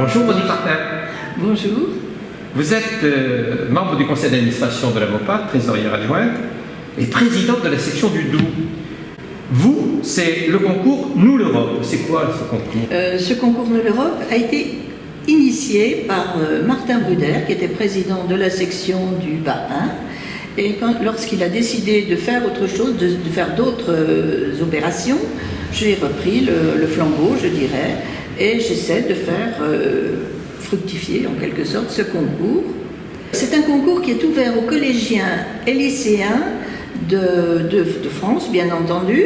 Bonjour Monique Martin. Bonjour. Vous êtes membre du conseil d'administration de la MOPA, trésorière adjointe, et présidente de la section du Doubs. Vous, c'est le concours Nous l'Europe. C'est quoi ce concours? Ce concours Nous l'Europe a été initié par Martin Bruder, qui était président de la section du Bas-Rhin. Et lorsqu'il a décidé de faire autre chose, de faire d'autres opérations, j'ai repris le flambeau, je dirais, et j'essaie de faire fructifier en quelque sorte ce concours. C'est un concours qui est ouvert aux collégiens et lycéens de France, bien entendu,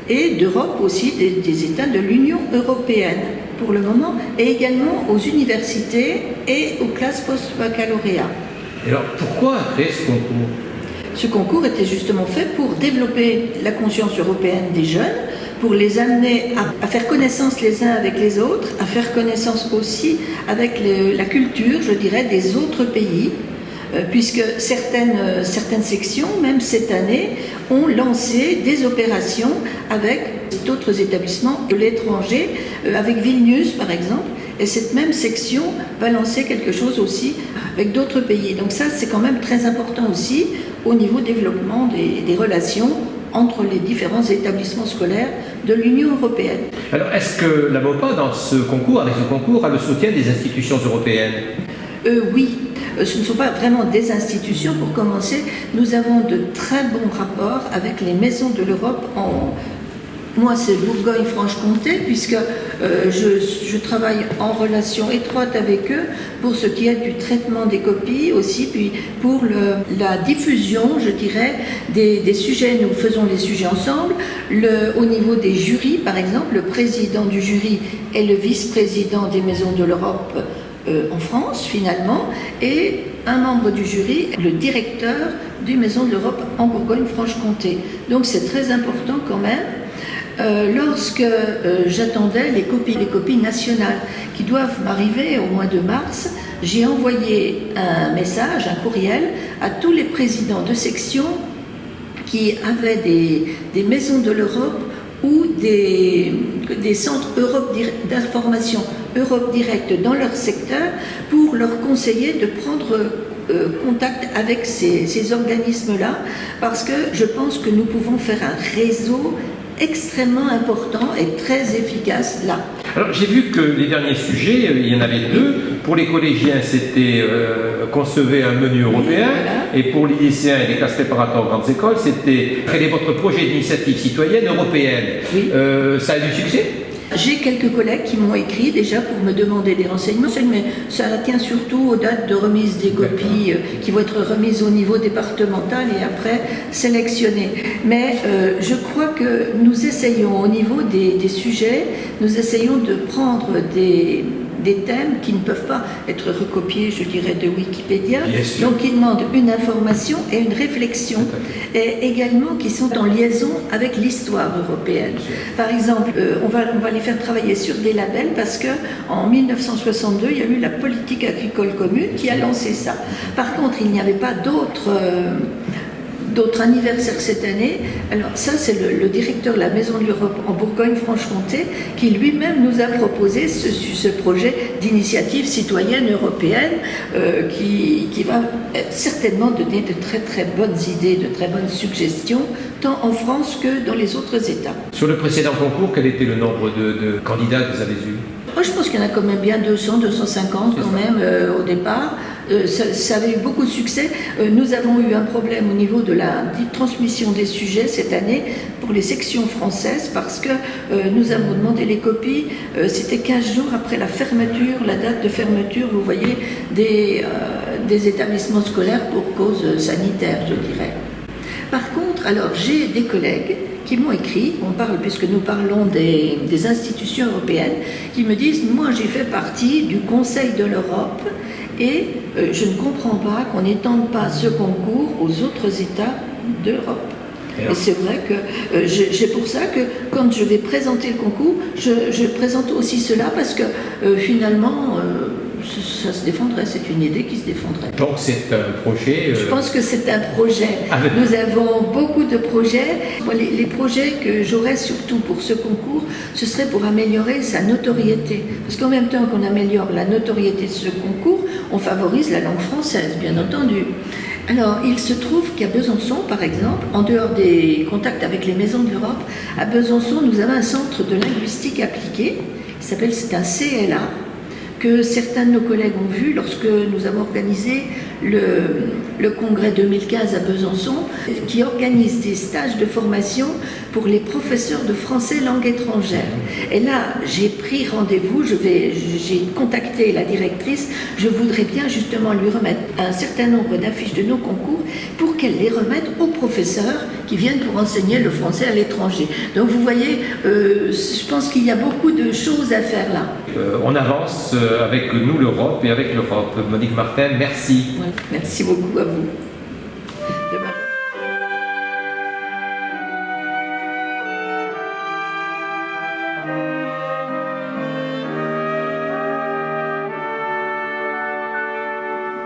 et d'Europe aussi, des États de l'Union européenne pour le moment, et également aux universités et aux classes post-baccalauréat. Et alors, pourquoi créer ce concours? Ce concours était justement fait pour développer la conscience européenne des jeunes, pour les amener à faire connaissance les uns avec les autres, à faire connaissance aussi avec la culture, je dirais, des autres pays, puisque certaines sections, même cette année, ont lancé des opérations avec d'autres établissements de l'étranger, avec Vilnius par exemple, et cette même section va lancer quelque chose aussi avec d'autres pays. Donc ça, c'est quand même très important aussi au niveau développement des relations entre les différents établissements scolaires de l'Union européenne. Alors, est-ce que la MOPA, dans ce concours, avec ce concours, a le soutien des institutions européennes? Oui. Ce ne sont pas vraiment des institutions. Pour commencer, nous avons de très bons rapports avec les maisons de l'Europe. Moi, c'est Bourgogne-Franche-Comté, puisque je travaille en relation étroite avec eux pour ce qui est du traitement des copies aussi, puis pour la diffusion, je dirais, des sujets. Nous faisons les sujets ensemble. Au niveau des jurys, par exemple, le président du jury est le vice-président des maisons de l'Europe en France, finalement, et un membre du jury, le directeur des maisons de l'Europe en Bourgogne-Franche-Comté. Donc c'est très important quand même. Lorsque j'attendais les copies nationales qui doivent m'arriver au mois de mars, j'ai envoyé un message, un courriel à tous les présidents de section qui avaient des maisons de l'Europe ou des centres d'information Europe Direct dans leur secteur pour leur conseiller de prendre contact avec ces organismes-là, parce que je pense que nous pouvons faire un réseau extrêmement important et très efficace là. Alors j'ai vu que les derniers sujets, il y en avait deux. Pour les collégiens, c'était concevez un menu européen, oui, voilà. Et pour les lycéens et les classes préparatoires aux grandes écoles, c'était quel est votre projet d'initiative citoyenne européenne. Oui. Ça a du succès? J'ai quelques collègues qui m'ont écrit déjà pour me demander des renseignements, mais ça tient surtout aux dates de remise des copies qui vont être remises au niveau départemental et après sélectionnées. Mais je crois que nous essayons au niveau des sujets, nous essayons de prendre des thèmes qui ne peuvent pas être recopiés, je dirais, de Wikipédia, donc qui demandent une information et une réflexion, et également qui sont en liaison avec l'histoire européenne. Par exemple, on va les faire travailler sur des labels parce que en 1962, il y a eu la politique agricole commune qui a lancé ça. Par contre, il n'y avait pas d'autres anniversaires cette année. Alors ça, c'est le directeur de la Maison de l'Europe en Bourgogne-Franche-Comté qui lui-même nous a proposé ce projet d'initiative citoyenne européenne qui va certainement donner de très très bonnes idées, de très bonnes suggestions, tant en France que dans les autres États. Sur le précédent concours, quel était le nombre de candidats que vous avez eu? Moi, je pense qu'il y en a quand même bien 200, 250 quand même au départ. Ça avait eu beaucoup de succès. Nous avons eu un problème au niveau de la transmission des sujets cette année pour les sections françaises parce que nous avons demandé les copies. C'était 15 jours après la fermeture, la date de fermeture, vous voyez, des établissements scolaires pour cause sanitaire, je dirais. Par contre, alors j'ai des collègues qui m'ont écrit, puisque nous parlons des institutions européennes, qui me disent « Moi, j'ai fait partie du Conseil de l'Europe et je ne comprends pas qu'on n'étende pas ce concours aux autres États d'Europe. » Et c'est vrai que c'est pour ça que quand je vais présenter le concours, je présente aussi cela parce que finalement, ça se défendrait, c'est une idée qui se défendrait. Donc c'est un projet... Je pense que c'est un projet. Nous avons beaucoup de projets. Moi, les projets que j'aurais surtout pour ce concours, ce serait pour améliorer sa notoriété. Parce qu'en même temps qu'on améliore la notoriété de ce concours, on favorise la langue française, bien entendu. Alors, il se trouve qu'à Besançon, par exemple, en dehors des contacts avec les maisons de l'Europe, à Besançon, nous avons un centre de linguistique appliquée, c'est un CLA, que certains de nos collègues ont vu lorsque nous avons organisé le congrès 2015 à Besançon, qui organise des stages de formation pour les professeurs de français langue étrangère. Et là, j'ai pris rendez-vous, j'ai contacté la directrice, je voudrais bien justement lui remettre un certain nombre d'affiches de nos concours pour qu'elle les remette aux professeurs qui viennent pour enseigner le français à l'étranger. Donc vous voyez, je pense qu'il y a beaucoup de choses à faire là. On avance avec nous l'Europe et avec l'Europe. Monique Martin, merci. Ouais, merci beaucoup à vous.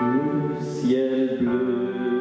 Le ciel bleu